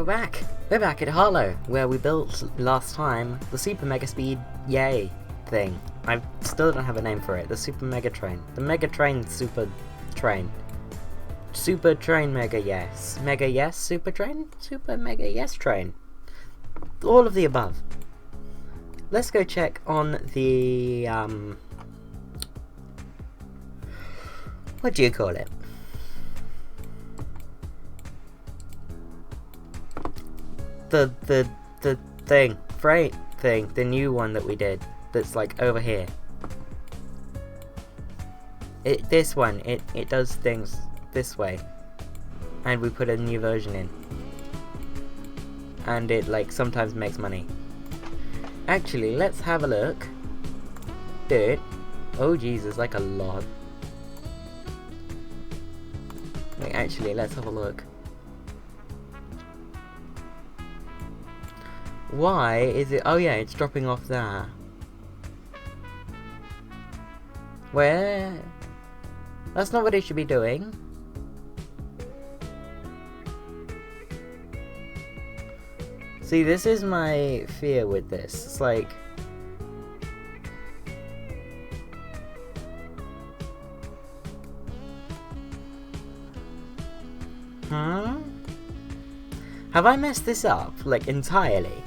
we're back! We're back at Harlow, where we built last time the super mega speed yay thing. I still don't have a name for it. The super mega train. The mega train super train. Super train mega yes. Mega yes super train? Super mega yes train. All of the above. Let's go check on the what do you call it? The thing, freight thing, the new one that we did, that's like over here. This one, it does things this way, and we put a new version in, and it like sometimes makes money. Actually, let's have a look. Dude, oh Jesus, like a lot. Wait, actually, let's have a look. Why is it? Oh yeah, it's dropping off there. Where? That's not what it should be doing. See, this is my fear with this. It's like... Huh? Have I messed this up, like, entirely?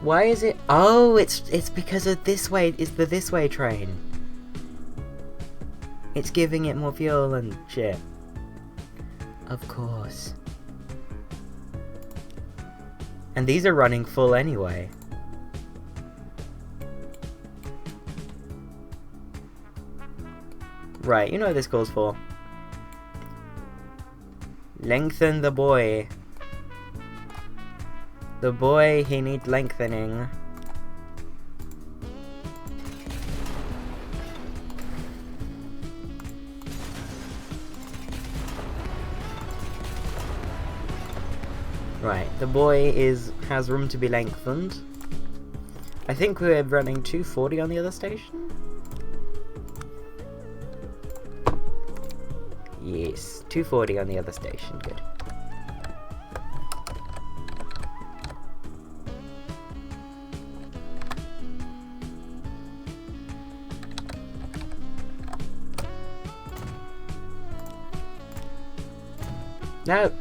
Why is it? Oh, it's because of this way. It's the this way train. It's giving it more fuel and shit. Of course. And these are running full anyway. Right, you know what this calls for. Lengthen the boy. The boy, he needs lengthening. Right, the boy has room to be lengthened. I think we're running 240 on the other station? Yes, 240 on the other station, good. No!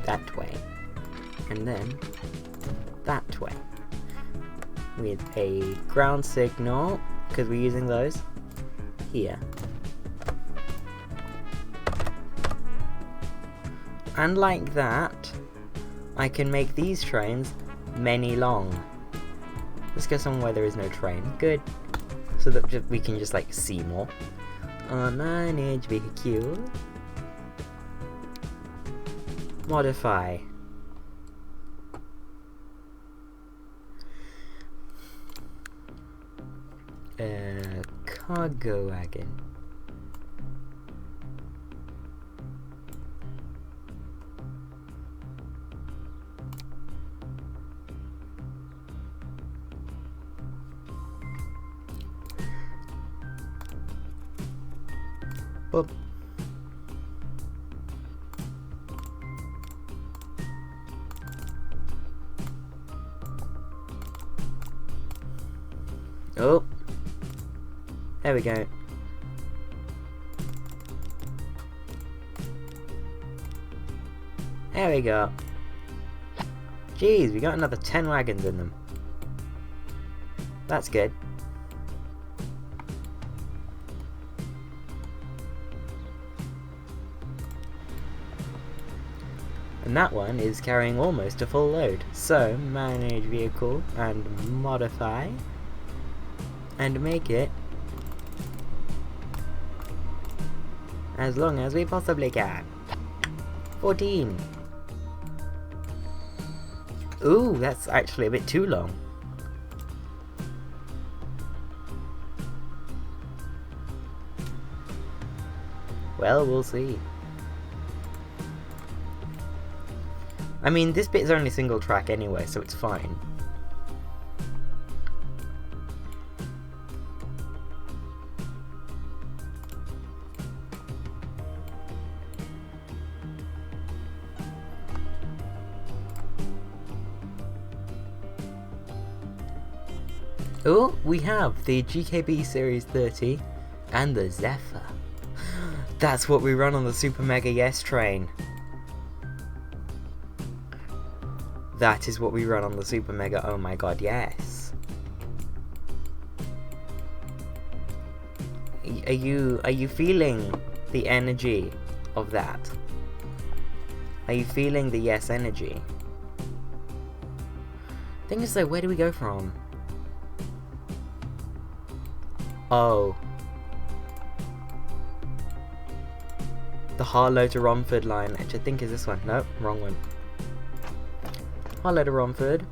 That way. And then that way. With a ground signal, because we're using those, here. And like that, I can make these trains many long. Let's go somewhere where there is no train. Good. So that we can just like see more. Manage vehicle. Modify. Cargo wagon. Boop. Oh, there we go. There we go. Jeez, we got another 10 wagons in them. That's good. And that one is carrying almost a full load. So, manage vehicle and modify. And make it as long as we possibly can. 14. Ooh, that's actually a bit too long. Well, we'll see. I mean, this bit is only single track anyway, so it's fine. Oh, we have the GKB Series 30 and the Zephyr. That's what we run on the Super Mega Yes train. That is what we run on the Super Mega Oh my god yes. Are you feeling the energy of that? Are you feeling the yes energy? Thing is though, where do we go from? Oh. The Harlow to Romford line, which I think is this one. Nope, wrong one. Harlow to Romford.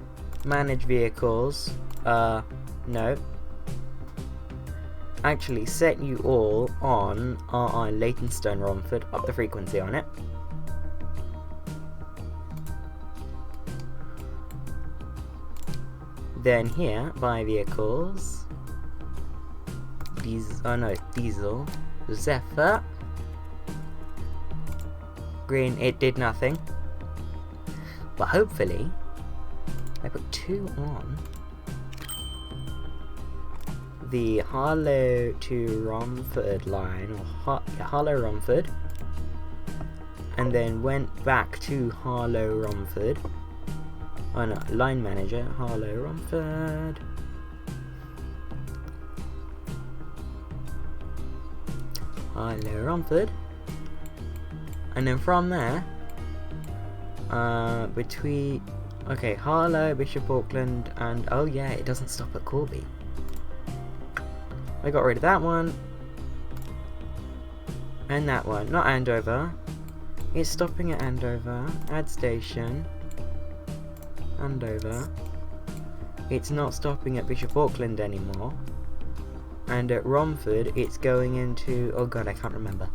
Manage vehicles. No. Actually, set you all on RI Leytonstone Romford. Up the frequency on it. Then here, buy vehicles. Oh no, diesel. Zephyr. Green, it did nothing. But hopefully, I put 2 on the Harlow to Romford line, or Harlow Romford, and then went back to Harlow Romford. Oh no, line manager, Harlow Romford. Harlow Romford, and then from there, between, okay, Harlow, Bishop Auckland, and oh yeah, it doesn't stop at Corby. I got rid of that one, and that one, not Andover. It's stopping at Andover, add station, Andover. It's not stopping at Bishop Auckland anymore. And at Romford, it's going into... oh god, I can't remember.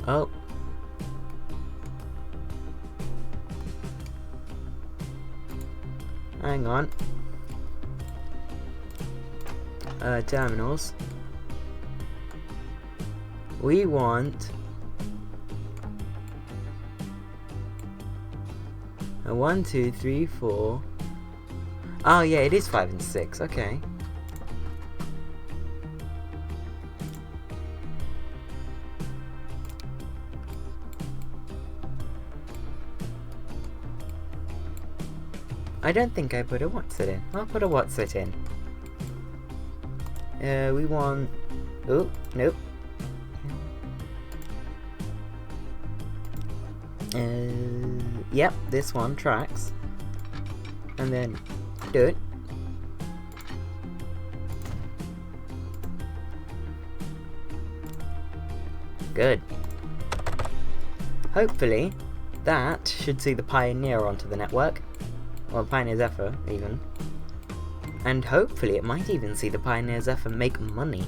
Oh. Hang on. Terminals. We want a 1, 2, 3, 4. Oh yeah, it is 5 and 6. Okay. I don't think I put a what's it in. I'll put a what's it in. We want. Oh nope. Yep, this one tracks, and then do it. Good. Hopefully, that should see the Pioneer onto the network, or Pioneer Zephyr even, and hopefully it might even see the Pioneer Zephyr make money.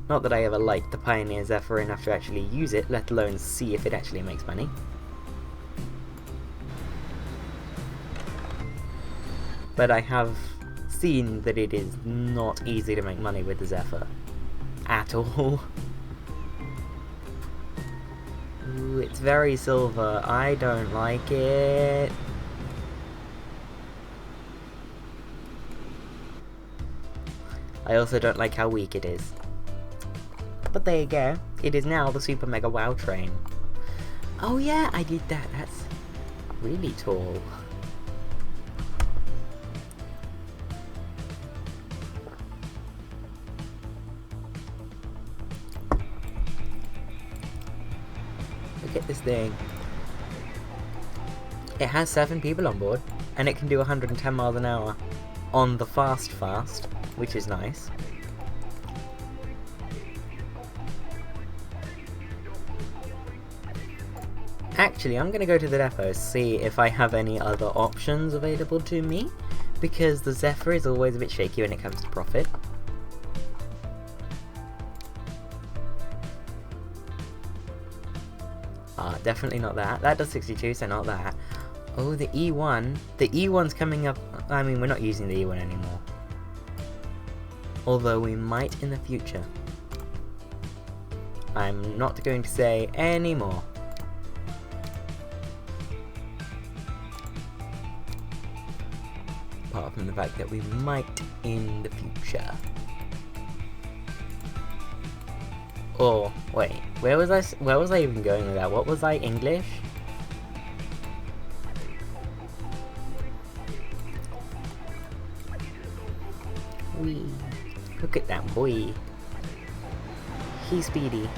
Not that I ever liked the Pioneer Zephyr enough to actually use it, let alone see if it actually makes money. But I have seen that it is not easy to make money with the Zephyr. At all. Ooh, it's very silver. I don't like it. I also don't like how weak it is. But there you go, it is now the Super Mega WoW train. Oh yeah, I did that, that's really tall. Look at this thing. It has 7 people on board, and it can do 110 miles an hour on the fast, which is nice. Actually, I'm gonna go to the depot, see if I have any other options available to me, because the Zephyr is always a bit shaky when it comes to profit. Ah, definitely not that. That does 62, so not that. Oh, the E1. The E1's coming up. I mean, we're not using the E1 anymore. Although we might in the future. I'm not going to say any more. Apart from the fact that we might in the future. Or wait, where was I even going with that? What was I, English? Wee. Look at that boy. He's speedy.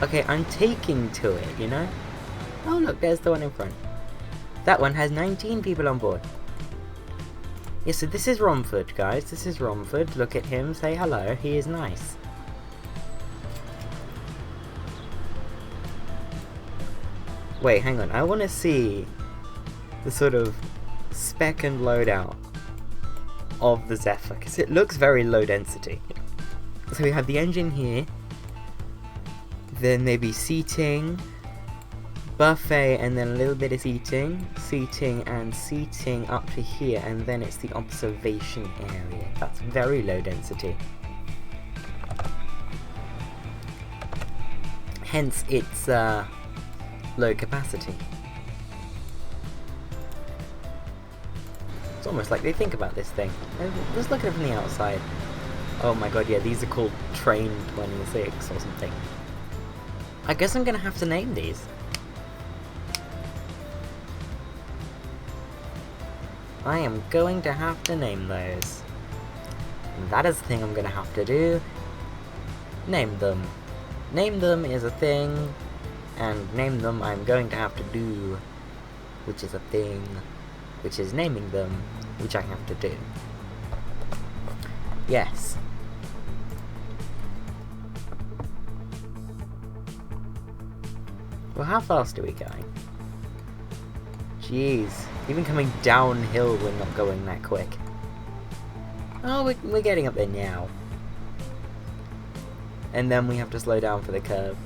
Okay, I'm taking to it, you know? Oh look, there's the one in front. That one has 19 people on board. Yeah, so this is Romford, guys. This is Romford. Look at him, say hello. He is nice. Wait, hang on. I want to see the sort of spec and loadout of the Zephyr, because it looks very low density. So we have the engine here, then maybe seating, buffet, and then a little bit of seating, and seating up to here, and then it's the observation area. That's very low density. Hence its low capacity. It's almost like they think about this thing. Let's look at it from the outside. Oh my god, yeah, these are called Train 26 or something. I guess I'm gonna have to name these. I am going to have to name those. That is the thing I'm gonna have to do. Name them. Name them is a thing, and name them I'm going to have to do, which is a thing, which is naming them, which I have to do. Yes. Well, how fast are we going? Jeez, even coming downhill we're not going that quick. Oh, we're getting up there now. And then we have to slow down for the curve.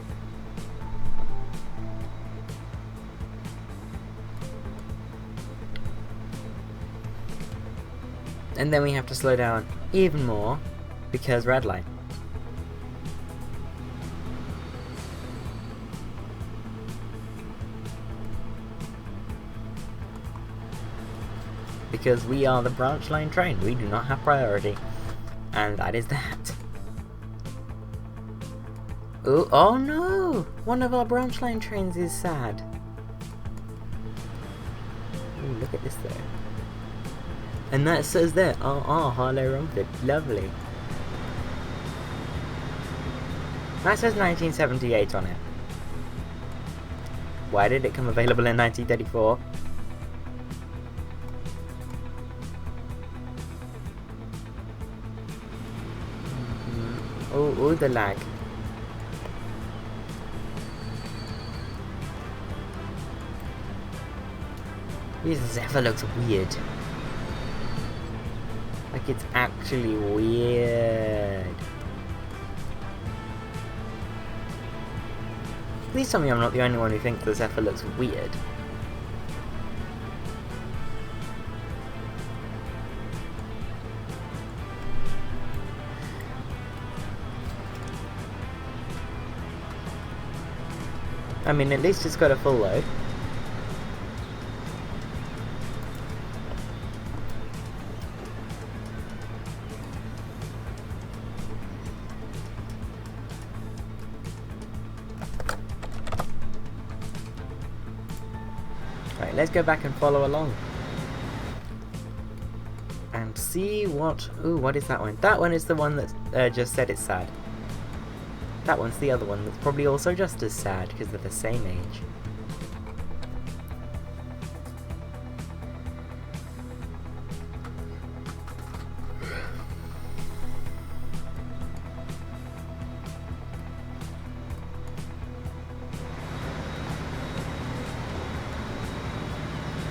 And then we have to slow down even more because red light. Because we are the branch line train, we do not have priority. And that is that. Ooh, oh no! One of our branch line trains is sad. Ooh, look at this though. And that says there, Harlow and Romford, lovely. That says 1978 on it. Why did it come available in 1934? Oh, the lag. This Zephyr looks weird. Like it's actually weird. Please tell me I'm not the only one who thinks the Zephyr looks weird. I mean, at least it's got a full load. Right, let's go back and follow along. And see what... Ooh, what is that one? That one is the one that just said it's sad. That one's the other one that's probably also just as sad because they're the same age.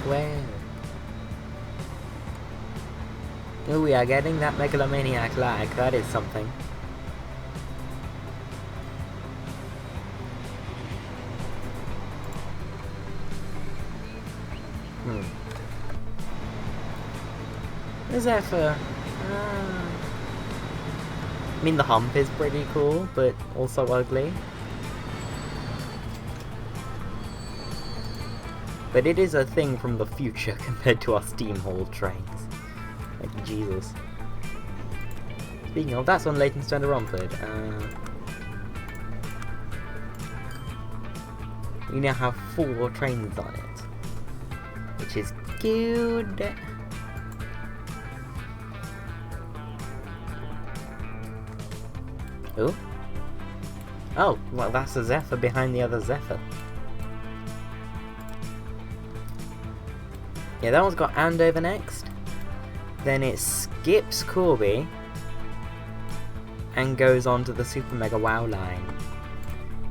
Well. Oh, we are getting that megalomaniac lag. That is something. The Zephyr. I mean, the hump is pretty cool, but also ugly. But it is a thing from the future compared to our steam-hauled trains. Like, Jesus. Speaking of, that's on Harlow and Romford. We now have 4 trains on it, which is good. Oh? Oh, well, that's a Zephyr behind the other Zephyr. Yeah, that one's got Andover next. Then it skips Corby and goes on to the Super Mega Wow line.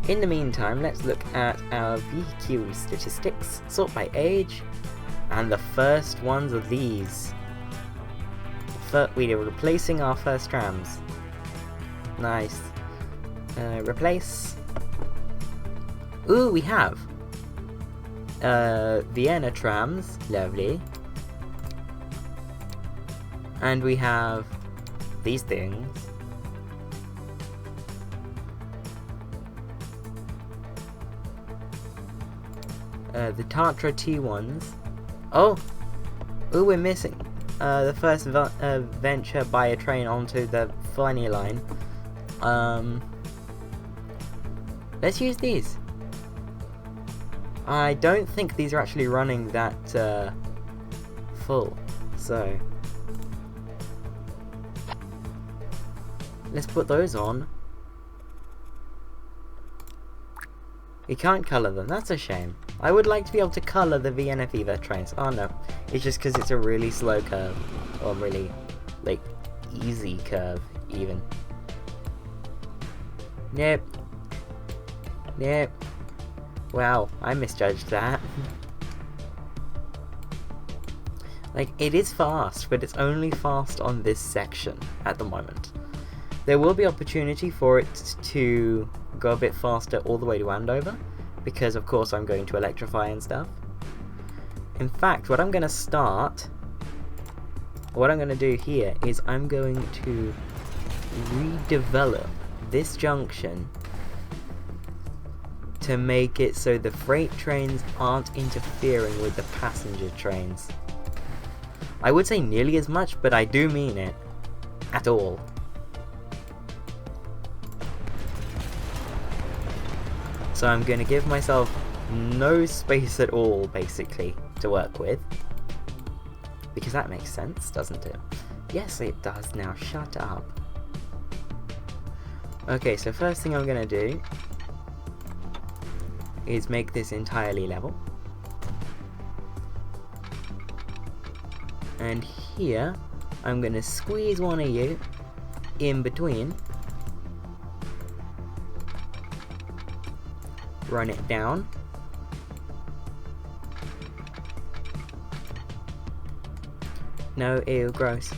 In the meantime, let's look at our VQ statistics, sort by age, and the first ones are these. We are replacing our first trams. Nice. Replace. Ooh, we have Vienna trams, lovely. And we have these things. The Tatra T1s. Oh! Ooh, we're missing the first venture by a train onto the funny line. Let's use these. I don't think these are actually running that full, so let's put those on. We can't colour them, that's a shame. I would like to be able to colour the Vienna Fever trains. Oh no, it's just because it's a really slow curve, or really, like, easy curve, even. Nope. Nope. Wow, I misjudged that. Like, it is fast, but it's only fast on this section at the moment. There will be opportunity for it to go a bit faster all the way to Andover, because of course I'm going to electrify and stuff. In fact, what I'm going to do here is I'm going to redevelop this junction to make it so the freight trains aren't interfering with the passenger trains. I would say nearly as much, but I do mean it. At all. So I'm going to give myself no space at all, basically, to work with. Because that makes sense, doesn't it? Yes, it does now. Shut up. Okay, so first thing I'm going to do is make this entirely level. And here, I'm going to squeeze one of you in between. Run it down. No, ew, gross.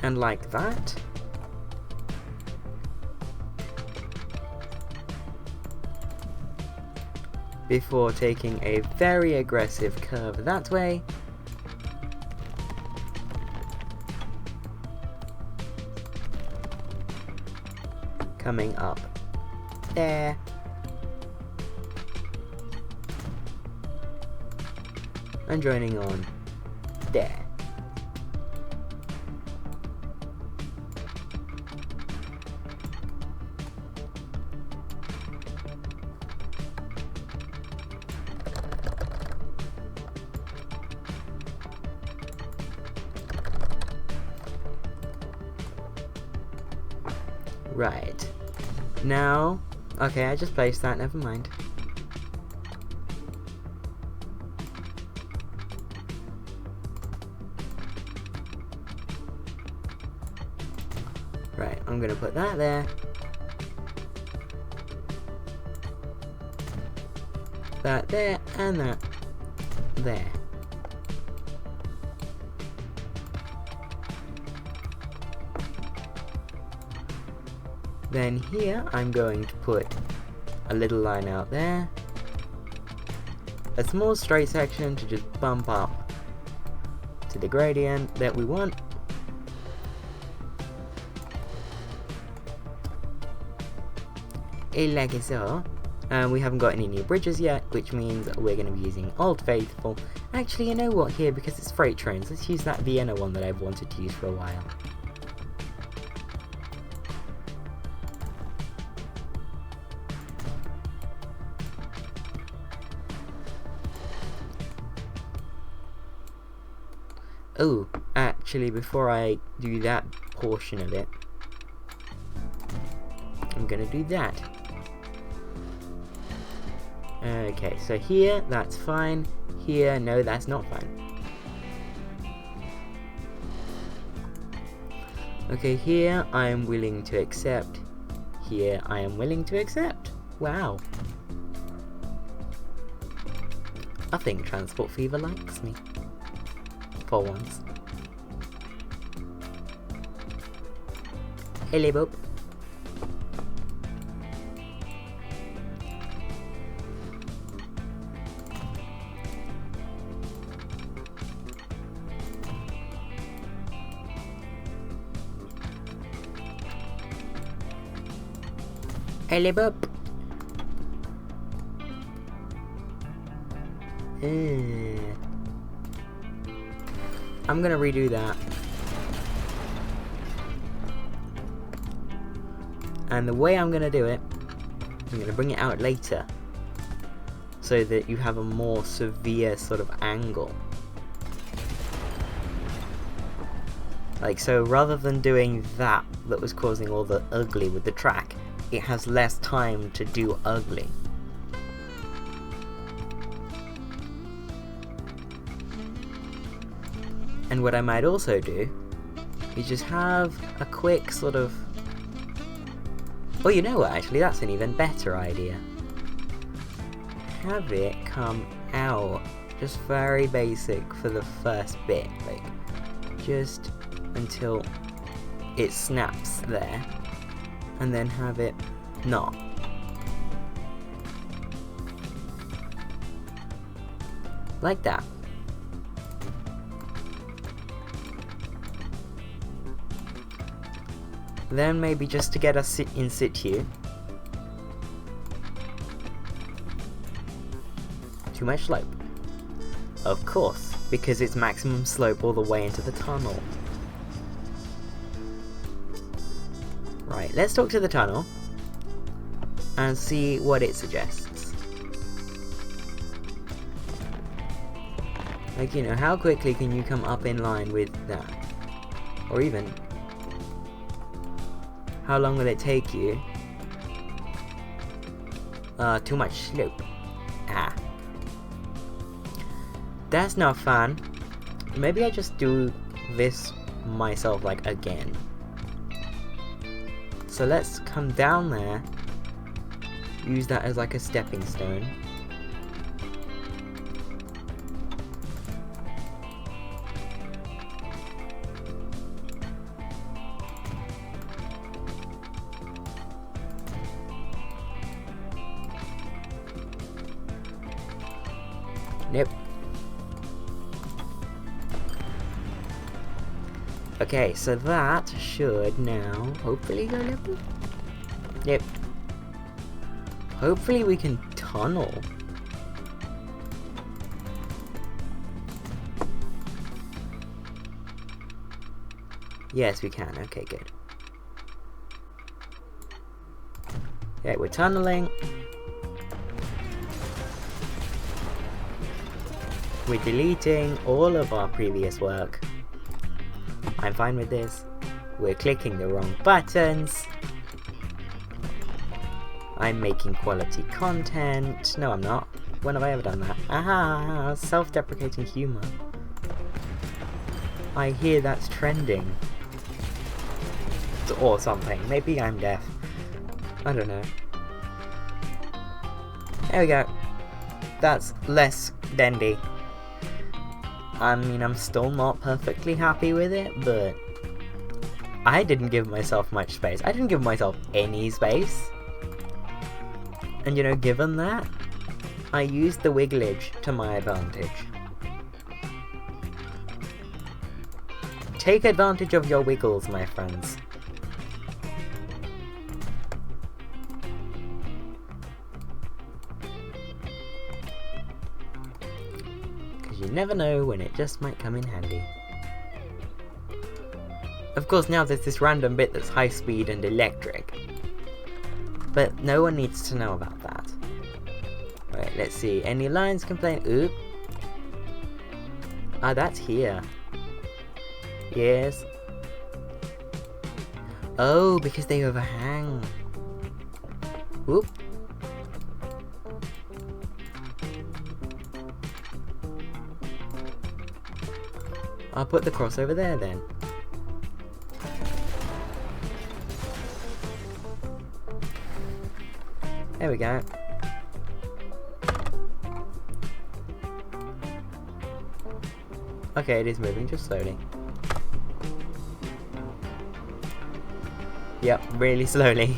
And like that. Before taking a very aggressive curve that way. Coming up there. And joining on there. Right. Now, okay, I just placed that, never mind. I'm gonna put that there. That there, and that there. Then here I'm going to put a little line out there. A small straight section to just bump up to the gradient that we want. Like so. And we haven't got any new bridges yet, which means we're going to be using Old Faithful. Actually, you know what, here, because it's freight trains, let's use that Vienna one that I've wanted to use for a while. Oh, actually, before I do that portion of it, I'm going to do that. Okay, so here, that's fine. Here, no, that's not fine. Okay, here, I am willing to accept. Here, I am willing to accept. Wow. I think Transport Fever likes me. For once. Hello, Bob. Hello, Bob. I'm gonna redo that. And the way I'm gonna do it, I'm gonna bring it out later so that you have a more severe sort of angle. Like, so rather than doing that was causing all the ugly with the track, it has less time to do ugly. And what I might also do is just have a quick sort of... Oh, you know what, actually, that's an even better idea. Have it come out just very basic for the first bit, like, just until it snaps there, and then have it not. Like that. Then maybe just to get us in situ. Too much slope. Of course, because it's maximum slope all the way into the tunnel. Right, let's talk to the tunnel and see what it suggests. Like, you know, how quickly can you come up in line with that? Or even, how long will it take you? Too much slope. Ah. That's not fun. Maybe I just do this myself, like, again. So let's come down there. Use that as like a stepping stone. Nope. Okay, so that should now hopefully go level. Yep. Hopefully we can tunnel. Yes, we can. Okay, good. Okay, we're tunneling. We're deleting all of our previous work. I'm fine with this. We're clicking the wrong buttons. I'm making quality content. No, I'm not. When have I ever done that? Aha! Self-deprecating humor. I hear that's trending. or something. Maybe I'm deaf. I don't know. There we go. That's less bendy. I mean, I'm still not perfectly happy with it, but I didn't give myself much space. I didn't give myself any space. And you know, given that, I used the wigglage to my advantage. Take advantage of your wiggles, my friends. Because you never know when it just might come in handy. Of course, now there's this random bit that's high speed and electric. But no one needs to know about that. Right, let's see. Any lines complain? Oop. Ah, that's here. Yes. Oh, because they overhang. Whoop. I'll put the cross over there then. There we go. Okay, it is moving just slowly. Yep, really slowly.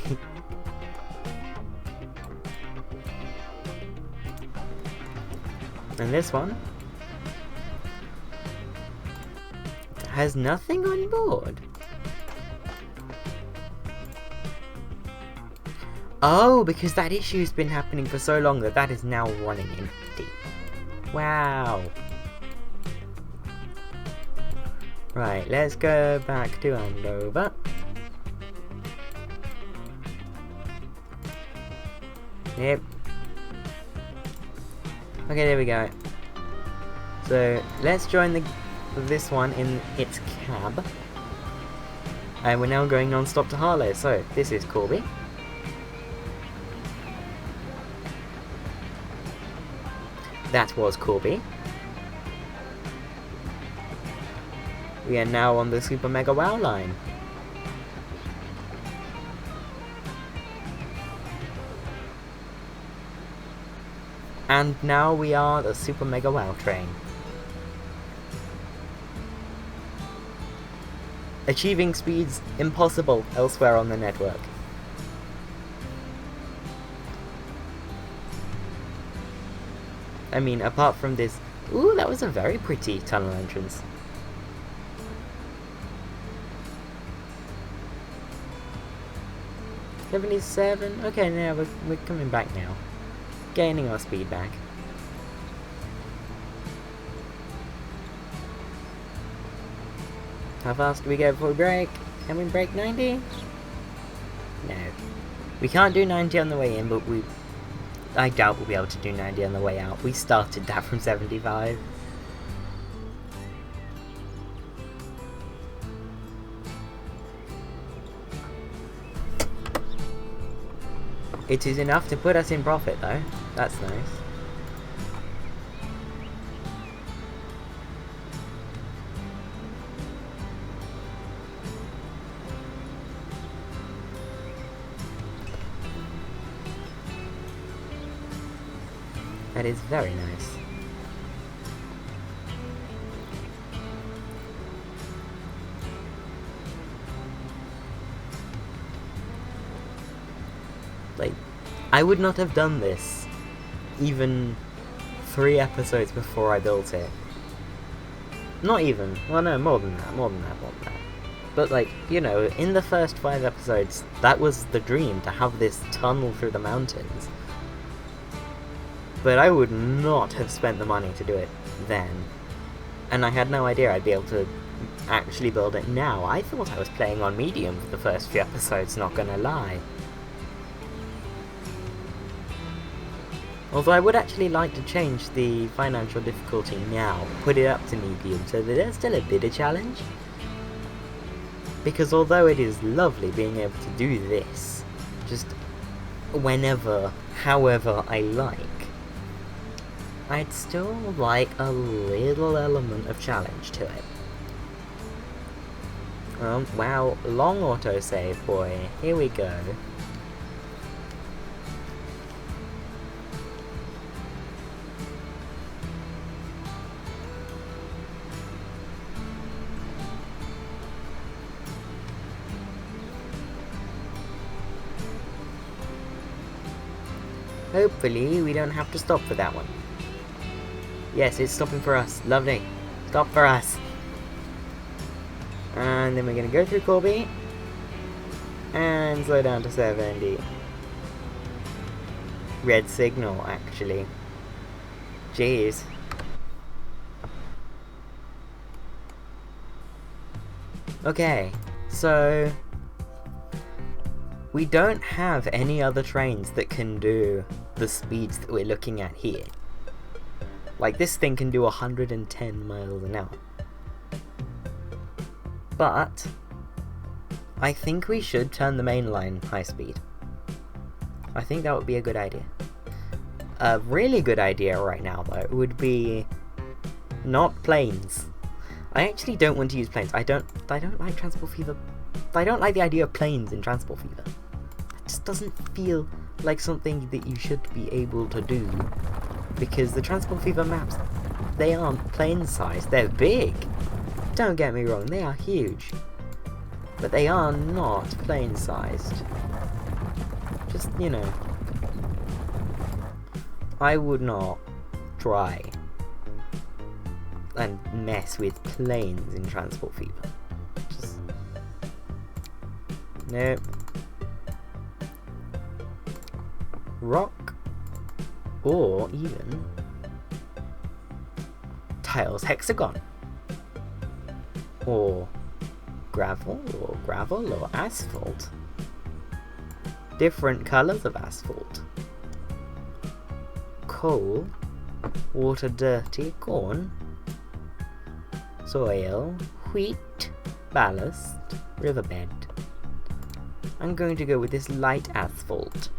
And this one has nothing on board. Oh, because that issue's been happening for so long that that is now running empty. Wow. Right, let's go back to Andover. Yep. Okay, there we go. So, let's join this one in its cab. And we're now going non-stop to Harlow. So, this is Corby. That was Corby. We are now on the Super Mega Wow line. And now we are the Super Mega Wow train. Achieving speeds impossible elsewhere on the network. I mean, apart from this... Ooh, that was a very pretty tunnel entrance. $77? Okay, now we're coming back now. Gaining our speed back. How fast do we go before we brake? Can we brake 90? No. We can't do 90 on the way in, but I doubt we'll be able to do 90 on the way out. We started that from 75. It is enough to put us in profit though. That's nice. That is very nice. Like, I would not have done this even 3 episodes before I built it. Not even. Well, no, more than that. But, like, you know, in the first 5 episodes, that was the dream, to have this tunnel through the mountains. But I would not have spent the money to do it then. And I had no idea I'd be able to actually build it now. I thought I was playing on medium for the first few episodes, not gonna lie. Although I would actually like to change the financial difficulty now, put it up to medium, so that there's still a bit of challenge. Because although it is lovely being able to do this, just whenever, however I like, I'd still like a little element of challenge to it. Wow, long autosave, boy. Here we go. Hopefully, we don't have to stop for that one. Yes, it's stopping for us. Lovely. Stop for us. And then we're going to go through Corby. And slow down to 70. Red signal, actually. Jeez. Okay, so we don't have any other trains that can do the speeds that we're looking at here. Like, this thing can do 110 miles an hour. But I think we should turn the main line high speed. I think that would be a good idea. A really good idea right now, though, would be not planes. I actually don't want to use planes. I don't like Transport Fever. I don't like the idea of planes in Transport Fever. It just doesn't feel like something that you should be able to do. Because the Transport Fever maps, they aren't plane-sized. They're big. Don't get me wrong, they are huge. But they are not plane-sized. Just, you know. I would not try and mess with planes in Transport Fever. Just... nope. Rock, or even tiles hexagon, or gravel, or asphalt. Different colours of asphalt. Coal, water dirty, corn, soil, wheat, ballast, riverbed. I'm going to go with this light asphalt.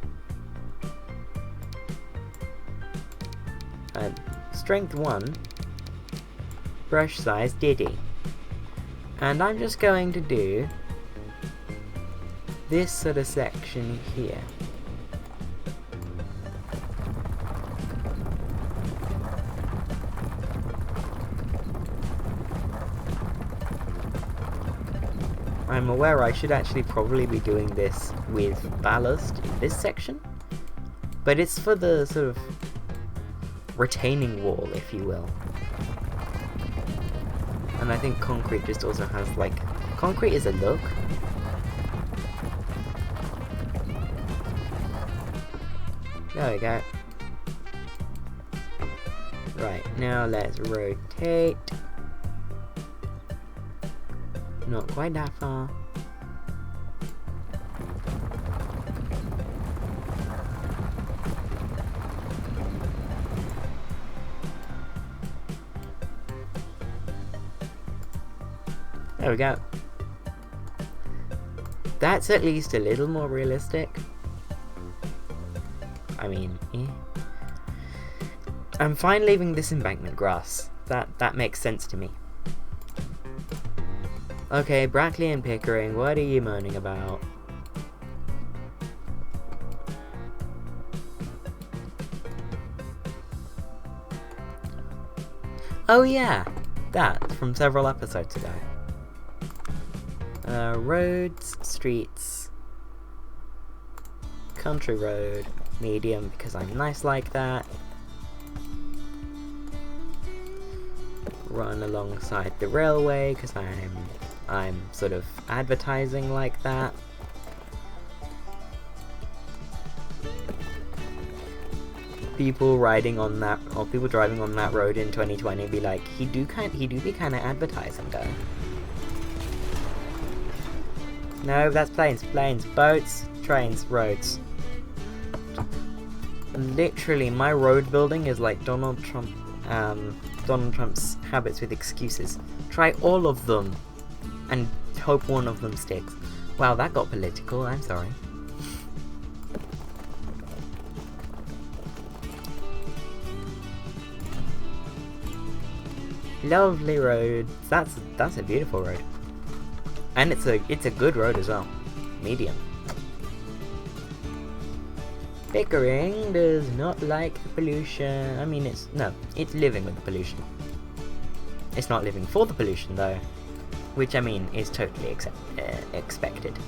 Strength 1, brush size Diddy. And I'm just going to do this sort of section here. I'm aware I should actually probably be doing this with ballast in this section, but it's for the sort of retaining wall, if you will. And I think concrete just also has, like, concrete is a look. There we go. Right, now let's rotate. Not quite that far. There we go. That's at least a little more realistic. I mean, I'm fine leaving this embankment grass. That makes sense to me. Okay, Brackley and Pickering, what are you moaning about? Oh yeah, that from several episodes ago. Roads, streets, country road, medium because I'm nice like that. Run alongside the railway because I'm sort of advertising like that. People riding on that, or people driving on that road in 2020 be like, he do be kind of advertising though. No, that's planes, boats, trains, roads. Literally, my road building is like Donald Trump's habits with excuses. Try all of them and hope one of them sticks. Wow, that got political, I'm sorry. Lovely road. That's a beautiful road. And it's a good road as well. Medium. Pickering does not like the pollution. I mean, it's living with the pollution. It's not living for the pollution though, which I mean is totally expected.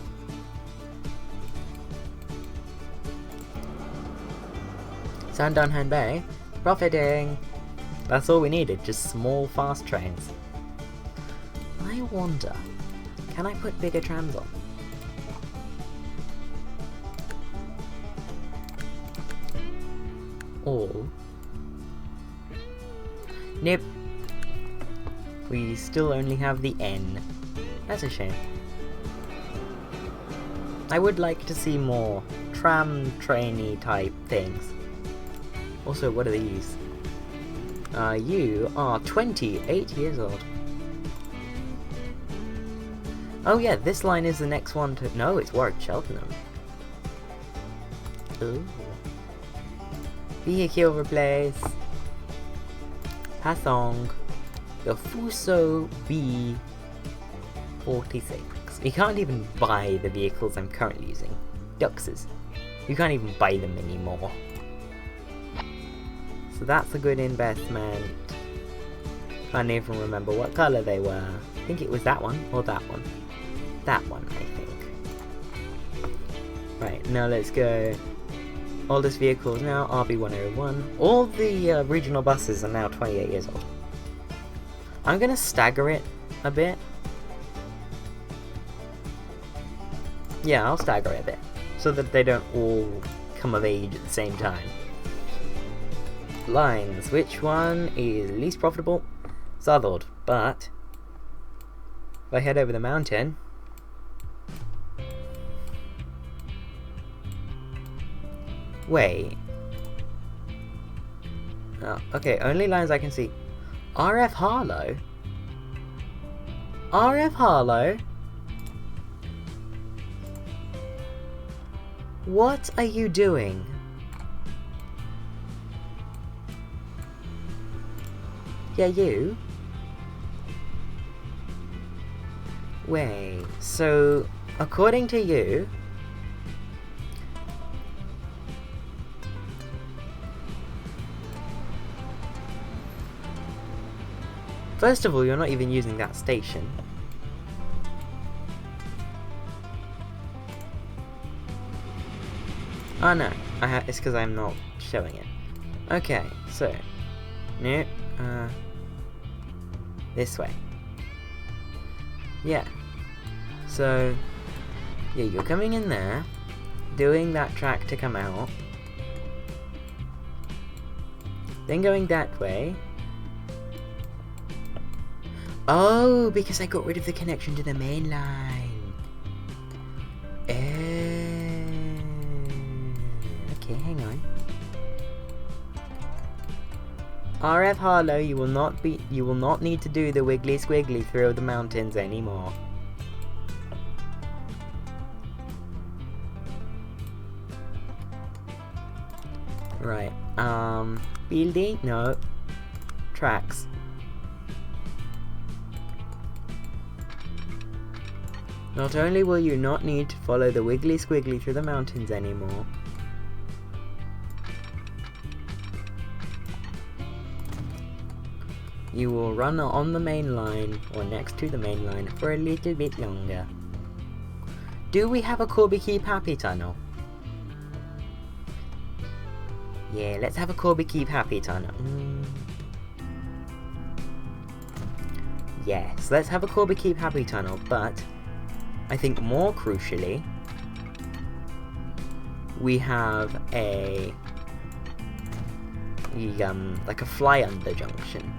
Sandown Bay, profiting. That's all we needed, just small fast trains. I wonder, can I put bigger trams on? All? Nope. We still only have the N. That's a shame. I would like to see more tram trainy type things. Also, what are these? You are 28 years old. Oh yeah, this line is the next one to... No, it's Warwick Cheltenham. Ooh. Vehicle replace. Passong. The Fuso B46. You can't even buy the vehicles I'm currently using. Duxes. You can't even buy them anymore. So that's a good investment. Can't even remember what colour they were. I think it was that one or that one. That one, I think. Right, now let's go. Oldest vehicles now, RB101. All the regional buses are now 28 years old. I'm gonna stagger it a bit. Yeah, I'll stagger it a bit. So that they don't all come of age at the same time. Lines. Which one is least profitable? Southwold. But if I head over the mountain... Wait. Oh, okay, only lines I can see. RF Harlow? RF Harlow? What are you doing? Yeah, you? Wait, so according to you, first of all, you're not even using that station. Oh no, it's because I'm not showing it. Okay, so, nope, this way. Yeah. So, yeah, you're coming in there, doing that track to come out, then going that way. Oh, because I got rid of the connection to the main line. Okay, hang on. RF Harlow, you will not need to do the wiggly squiggly through the mountains anymore. Right, building? No. Tracks. Not only will you not need to follow the wiggly squiggly through the mountains anymore, you will run on the main line, or next to the main line, for a little bit longer. Do we have a Corby Keep Happy tunnel? Yeah, let's have a Corby Keep Happy tunnel. Yes, let's have a Corby Keep Happy tunnel, but I think more crucially, we have a like a fly under junction.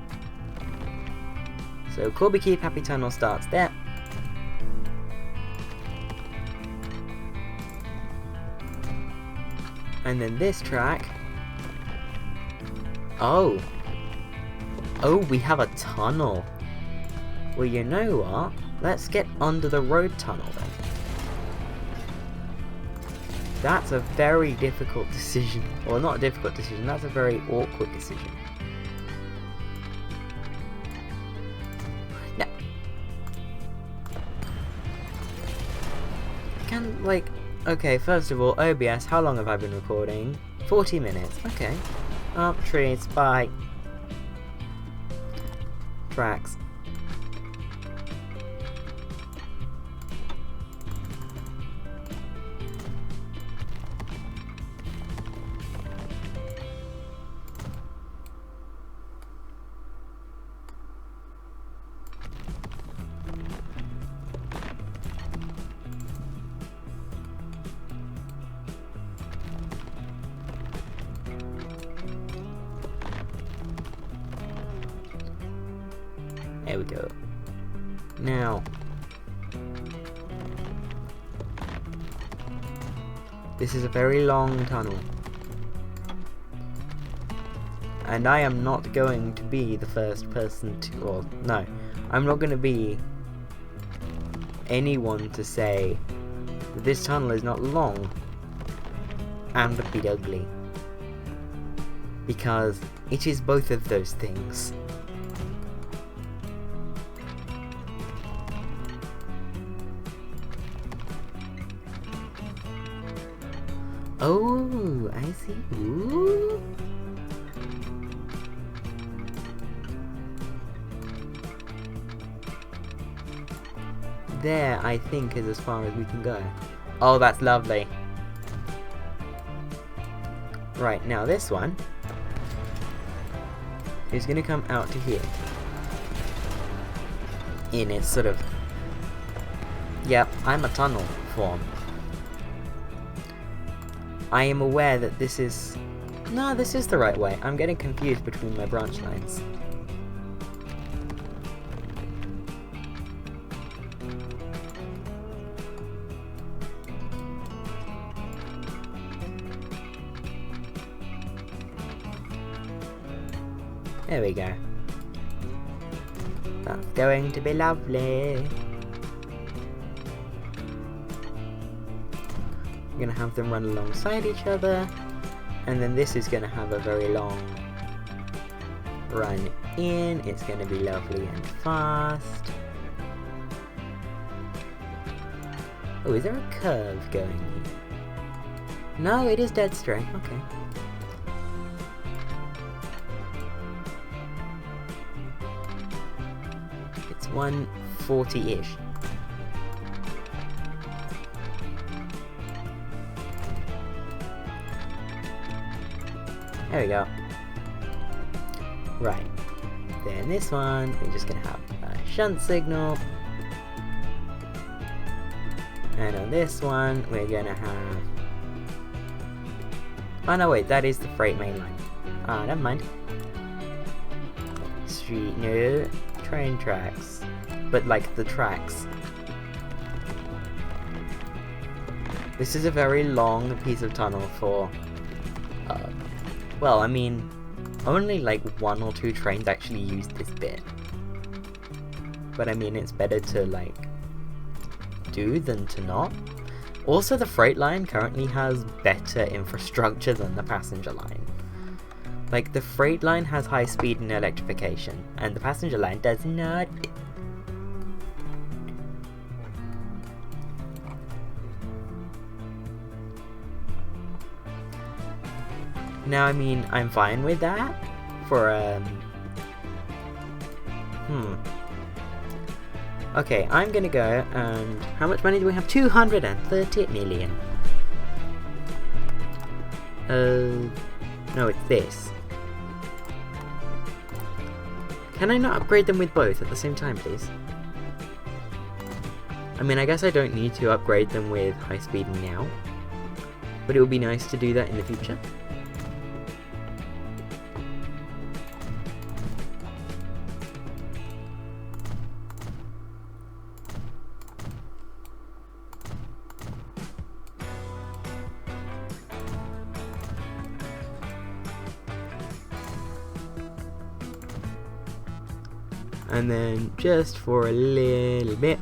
So Corby Keep Happy tunnel starts there. And then this track. Oh, we have a tunnel. Well, you know what? Let's get under the road tunnel then. That's a very difficult decision. Or not a difficult decision, that's a very awkward decision. No. man, like, okay, first of all, OBS, how long have I been recording? 40 minutes, okay. Oh, trees, bye. Tracks. There we go. Now, this is a very long tunnel, and I am not going to be the first person to, well, no, I'm not going to be anyone to say that this tunnel is not long and a bit ugly, because it is both of those things. Oh, I see. Ooh. There, I think, is as far as we can go. Oh, that's lovely. Right, now this one is going to come out to here. In its sort of... Yep, I'm a tunnel form. I am aware that this is... No, this is the right way. I'm getting confused between my branch lines. There we go. That's going to be lovely. We're gonna have them run alongside each other, and then this is gonna have a very long run in. It's gonna be lovely and fast. Oh, is there a curve going here? No, it is dead straight. Okay. It's 140-ish. There we go. Right. Then this one, we're just gonna have a shunt signal. And on this one, we're gonna have... Oh no, wait, that is the freight main line. Ah, never mind. Street, no, train tracks. But like the tracks. This is a very long piece of tunnel for... well, I mean, only like 1 or 2 trains actually use this bit. But I mean, it's better to like do than to not. Also, the freight line currently has better infrastructure than the passenger line. Like, the freight line has high speed and electrification, and the passenger line does not. Now, I mean, I'm fine with that for, Okay, I'm gonna go and... How much money do we have? 230 million. No, it's this. Can I not upgrade them with both at the same time, please? I mean, I guess I don't need to upgrade them with high speed now, but it would be nice to do that in the future. And then just for a little bit,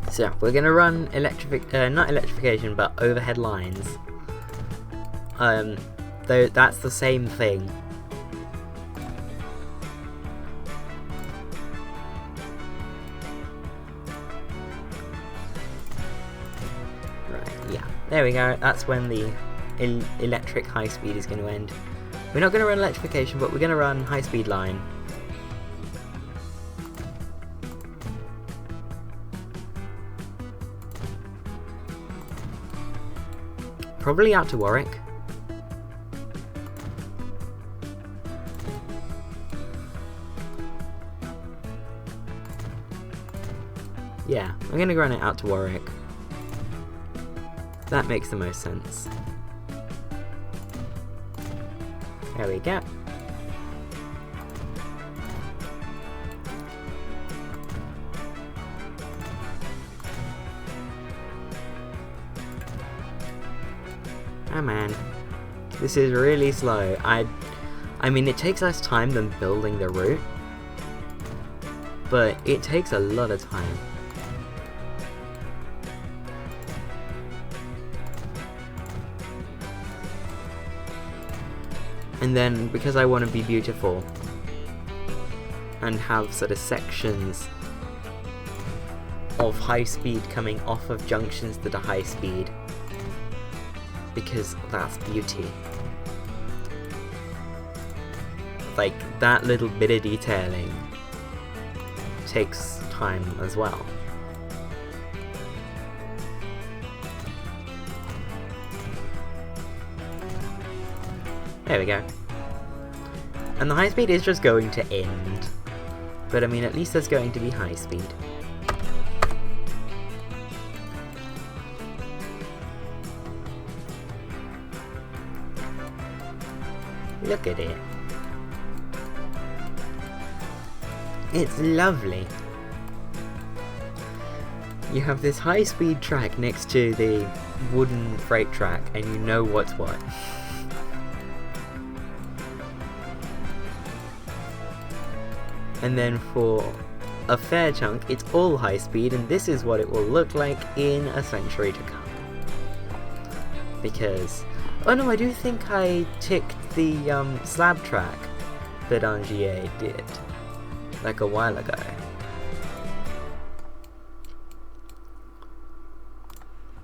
so we're gonna run not electrification, but overhead lines. that's the same thing. Right, yeah. There we go. That's when the electric high speed is going to end. We're not going to run electrification, but we're going to run high speed line. Probably out to Warwick. Yeah, I'm going to run it out to Warwick. That makes the most sense. There we go. Oh man, this is really slow. I mean, it takes less time than building the route, but it takes a lot of time. And then, because I want to be beautiful and have sort of sections of high speed coming off of junctions that are high speed, because that's beauty. Like, that little bit of detailing takes time as well. There we go. And the high speed is just going to end. But I mean, at least there's going to be high speed. Look at it. It's lovely. You have this high speed track next to the wooden freight track, and you know what's what. And then for a fair chunk, it's all high speed, and this is what it will look like in a century to come. Because, oh no, I do think I ticked the slab track that Angier did, like a while ago.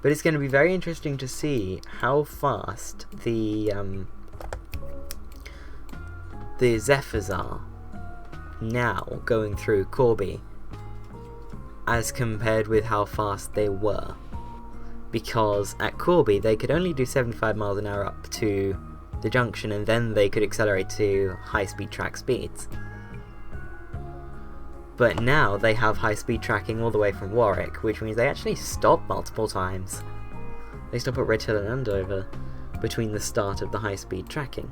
But it's going to be very interesting to see how fast the Zephyrs are now going through Corby as compared with how fast they were, because at Corby they could only do 75 miles an hour up to the junction, and then they could accelerate to high speed track speeds. But now they have high speed tracking all the way from Warwick, which means they actually stop multiple times. They stop at Red Hill and Andover between the start of the high speed tracking.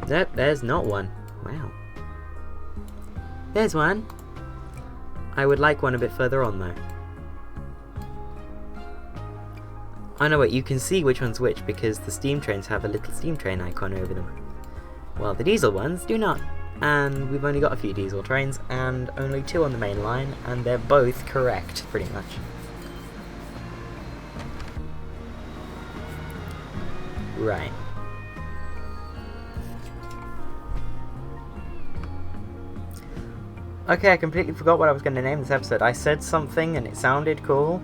Nope, there's not one. Wow. There's one. I would like one a bit further on though. Oh no, wait, you can see which one's which because the steam trains have a little steam train icon over them. Well, the diesel ones do not. And we've only got a few diesel trains and only 2 on the main line, and they're both correct, pretty much. Right. Okay, I completely forgot what I was going to name this episode. I said something and it sounded cool,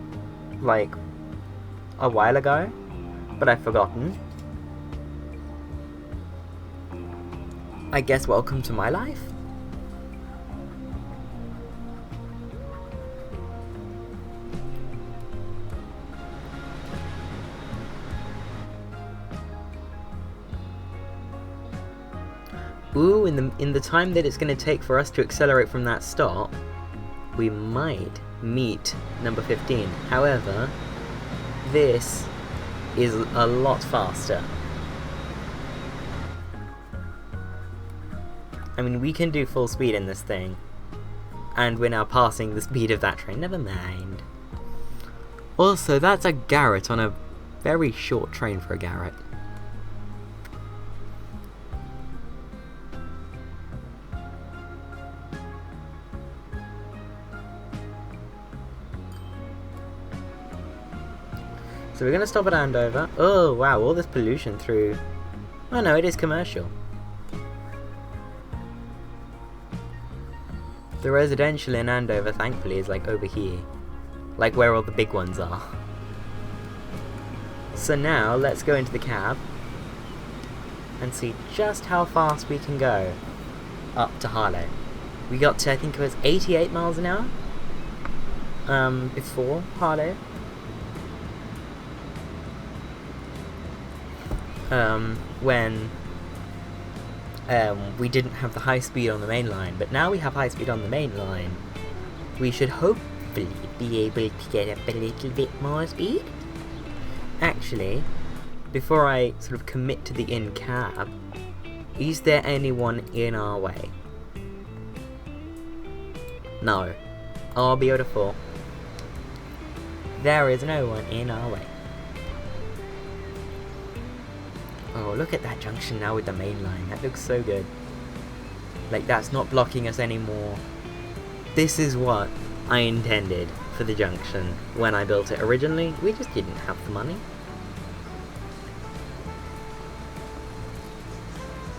like, a while ago, but I've forgotten. I guess welcome to my life? Ooh, in the time that it's going to take for us to accelerate from that stop, we might meet number 15. However, this is a lot faster. I mean, we can do full speed in this thing, and we're now passing the speed of that train. Never mind. Also, that's a Garrett on a very short train for a Garrett. So we're going to stop at Andover. Oh wow, all this pollution through... Oh no, it is commercial. The residential in Andover, thankfully, is like over here. Like where all the big ones are. So now, let's go into the cab and see just how fast we can go up to Harlow. We got to, I think it was 88 miles an hour before Harlow. When we didn't have the high speed on the main line, but now we have high speed on the main line. We should hopefully be able to get up a little bit more speed. Actually, before I sort of commit to the in-cab, is there anyone in our way? No. Oh, beautiful. There is no one in our way. Oh, look at that junction now with the main line. That looks so good. Like, that's not blocking us anymore. This is what I intended for the junction when I built it originally. We just didn't have the money.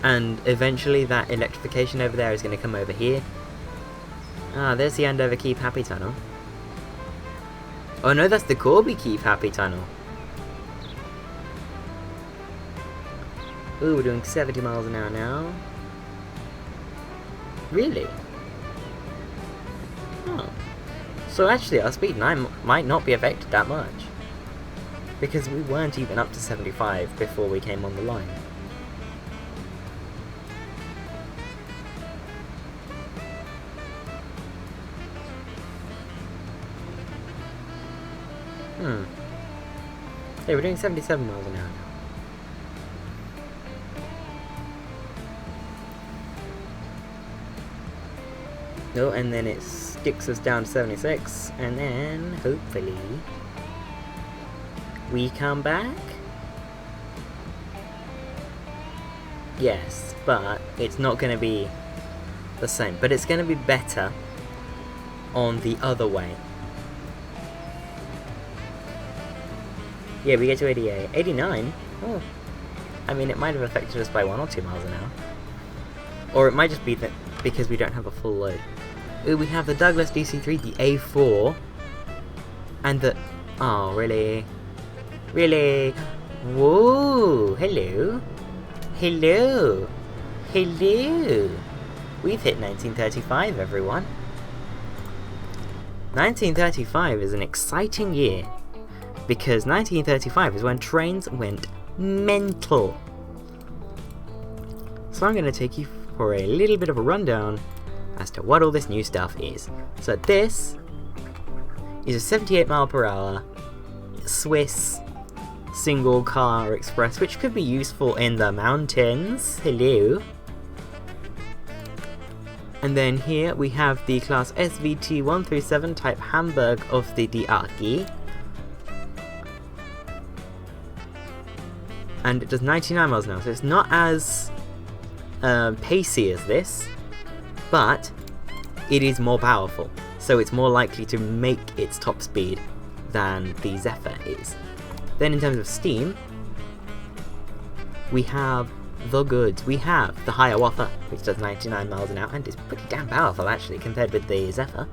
And eventually that electrification over there is going to come over here. Ah, there's the Andover Keep Happy Tunnel. Oh no, that's the Corby Keep Happy Tunnel. Ooh, we're doing 70 miles an hour now. Really? Oh. So actually our speed might not be affected that much. Because we weren't even up to 75 before we came on the line. Hey, we're doing 77 miles an hour now. Oh, and then it sticks us down to 76, and then, hopefully, we come back? Yes, but it's not going to be the same. But it's going to be better on the other way. Yeah, we get to 88. 89? Oh. I mean, it might have affected us by 1 or 2 miles an hour. Or it might just be that because we don't have a full load. Ooh, we have the Douglas DC-3, the A4, and the... Oh, really? Really? Whoa! Hello? Hello? Hello? We've hit 1935, everyone. 1935 is an exciting year. Because 1935 is when trains went mental. So I'm going to take you for a little bit of a rundown as to what all this new stuff is. So this is a 78 mile per hour Swiss single car express, which could be useful in the mountains. Hello. And then here we have the class SVT 137 type Hamburg of the DRG. And it does 99 miles an hour, so it's not as pacey as this, but it is more powerful, so it's more likely to make its top speed than the Zephyr is. Then in terms of steam, we have the goods. We have the Hiawatha, which does 99 miles an hour, and is pretty damn powerful actually compared with the Zephyr.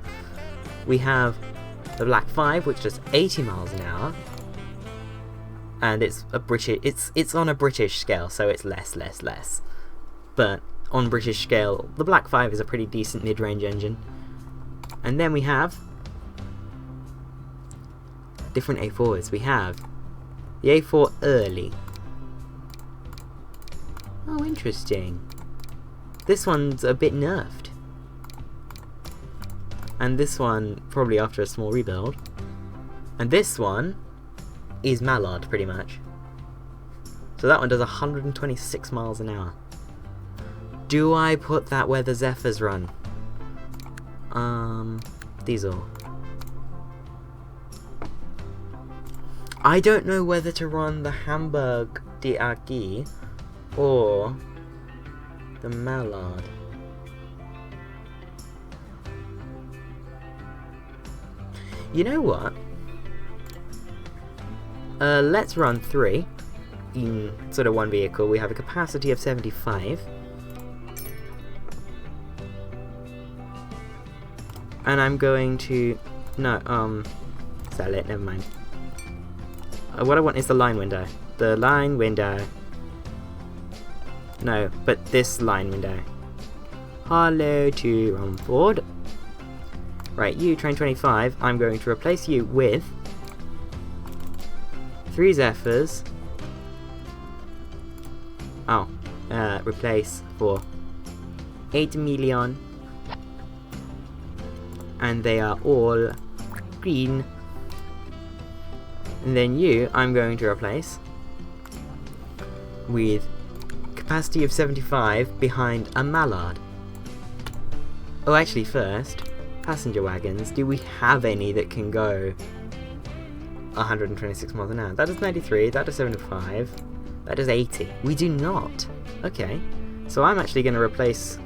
We have the Black 5, which does 80 miles an hour. And it's a British, it's on a British scale, so it's less. But on British scale, the Black 5 is a pretty decent mid-range engine. And then we have different A4s. We have the A4 Early. Oh, interesting. This one's a bit nerfed. And this one, probably after a small rebuild. And this one is Mallard, pretty much. So that one does 126 miles an hour. Do I put that where the Zephyrs run? Diesel. I don't know whether to run the Hamburg DRG or the Mallard. You know what? Let's run 3 in sort of one vehicle. We have a capacity of 75. And I'm going to... No, sell it, never mind. What I want is the line window. The line window. No, but this line window. Harlow to Romford. Right, you, train 25, I'm going to replace you with 3 Zephyrs. Oh, replace for 8 million. And they are all green. And then you, I'm going to replace with capacity of 75 behind a mallard. Oh, actually first, passenger wagons. Do we have any that can go 126 miles an hour? That is 93, that is 75, that is 80. We do not. Okay, so I'm actually going to replace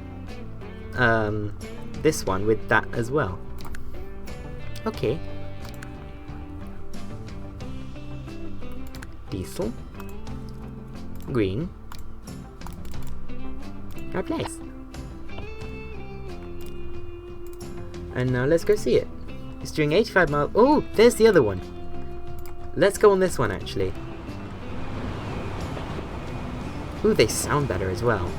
this one with that as well. Okay. Diesel. Green. Replace. And now let's go see it. It's doing 85 miles. Oh, there's the other one. Let's go on this one actually. Ooh, they sound better as well.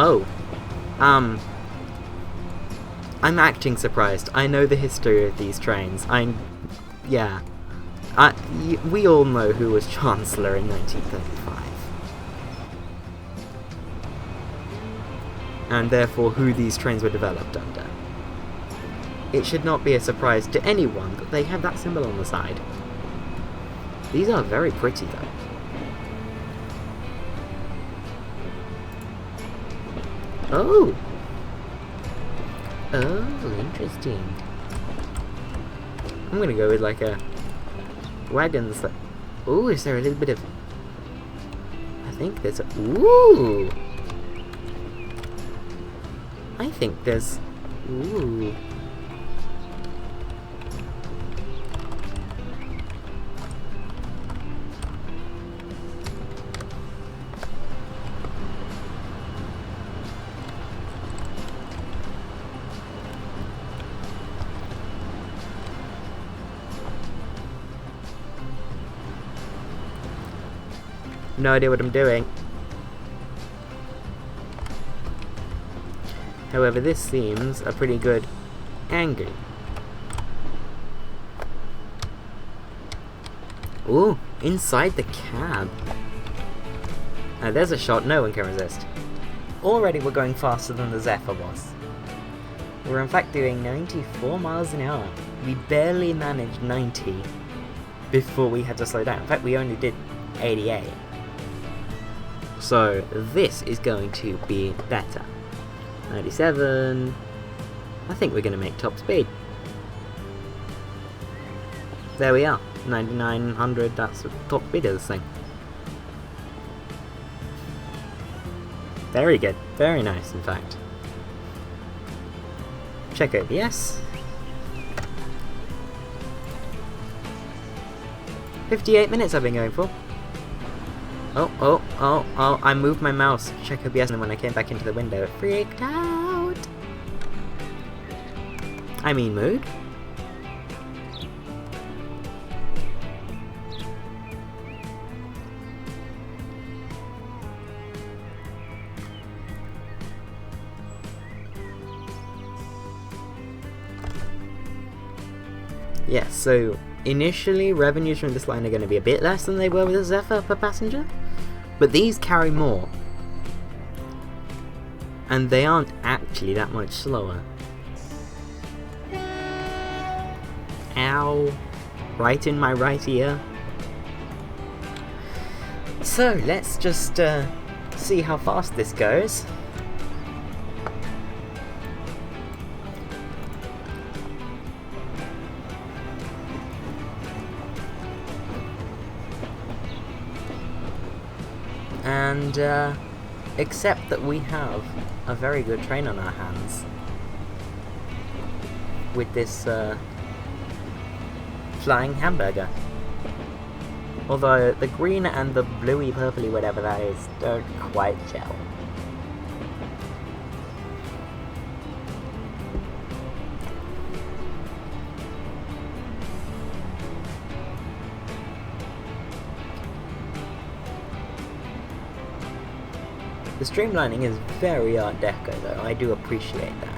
Oh. I'm acting surprised. I know the history of these trains. Yeah. We all know who was Chancellor in 1935. And therefore who these trains were developed under. It should not be a surprise to anyone that they have that symbol on the side. These are very pretty though. Oh! Oh, interesting. I'm gonna go with like a wagons that... Ooh, is there a little bit of... I think there's a... Ooh! I think there's... Ooh. No idea what I'm doing. However, this seems a pretty good angle. Ooh, inside the cab. Now there's a shot no one can resist. Already we're going faster than the Zephyr was. We're in fact doing 94 miles an hour. We barely managed 90 before we had to slow down. In fact, we only did 88. So this is going to be better. 97. I think we're going to make top speed. There we are. 9900, that's the top speed of this thing. Very good. Very nice, in fact. Check OBS. 58 minutes I've been going for. Oh, I moved my mouse. Check OBS, and then when I came back into the window, it freaked out. I mean, mood. Yes, so initially revenues from this line are going to be a bit less than they were with a Zephyr per passenger, but these carry more. And they aren't actually that much slower. Ow. Right in my right ear. So, let's just see how fast this goes. And accept that we have a very good train on our hands. with this flying hamburger. Although the green and the bluey purpley whatever that is don't quite gel. The streamlining is very Art Deco though, I do appreciate that.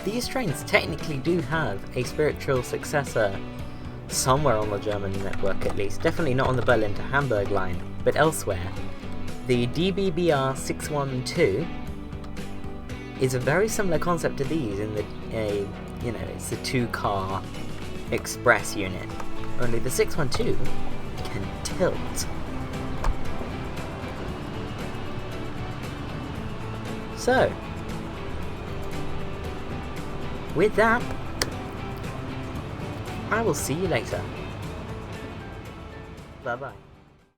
These trains technically do have a spiritual successor somewhere on the German network at least, definitely not on the Berlin to Hamburg line, but elsewhere. The DBBR 612 is a very similar concept to these in that it's a 2-car express unit, only the 612 can tilt. So, with that, I will see you later. Bye bye.